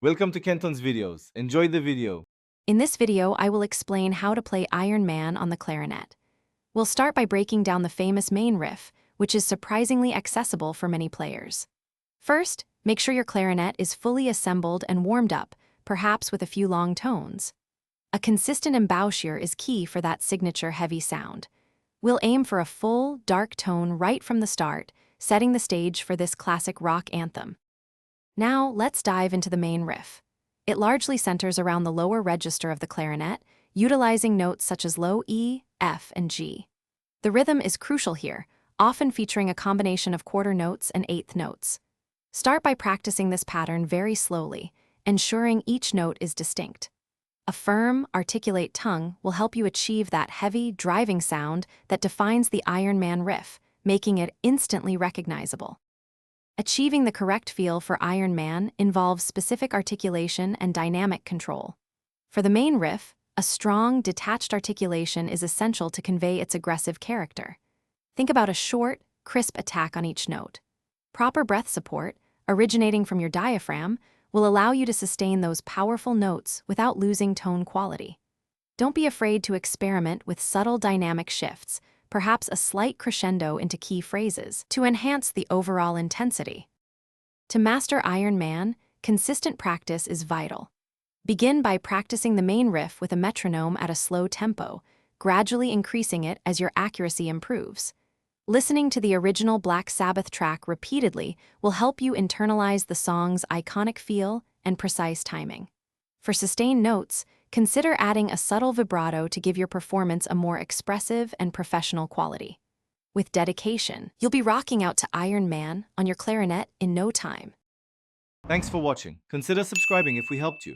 Welcome to Kenton's videos. Enjoy the video. In this video, I will explain how to play Iron Man on the clarinet. We'll start by breaking down the famous main riff, which is surprisingly accessible for many players. First, make sure your clarinet is fully assembled and warmed up, perhaps with a few long tones. A consistent embouchure is key for that signature heavy sound. We'll aim for a full, dark tone right from the start, setting the stage for this classic rock anthem. Now, let's dive into the main riff. It largely centers around the lower register of the clarinet, utilizing notes such as low E, F, and G. The rhythm is crucial here, often featuring a combination of quarter notes and eighth notes. Start by practicing this pattern very slowly, ensuring each note is distinct. A firm, articulate tongue will help you achieve that heavy, driving sound that defines the Iron Man riff, making it instantly recognizable. Achieving the correct feel for Iron Man involves specific articulation and dynamic control. For the main riff, a strong, detached articulation is essential to convey its aggressive character. Think about a short, crisp attack on each note. Proper breath support, originating from your diaphragm, will allow you to sustain those powerful notes without losing tone quality. Don't be afraid to experiment with subtle dynamic shifts, perhaps a slight crescendo into key phrases, to enhance the overall intensity. To master Iron Man, consistent practice is vital. Begin by practicing the main riff with a metronome at a slow tempo, gradually increasing it as your accuracy improves. Listening to the original Black Sabbath track repeatedly will help you internalize the song's iconic feel and precise timing. For sustained notes, consider adding a subtle vibrato to give your performance a more expressive and professional quality. With dedication, you'll be rocking out to Iron Man on your clarinet in no time. Thanks for watching. Consider subscribing if we helped you.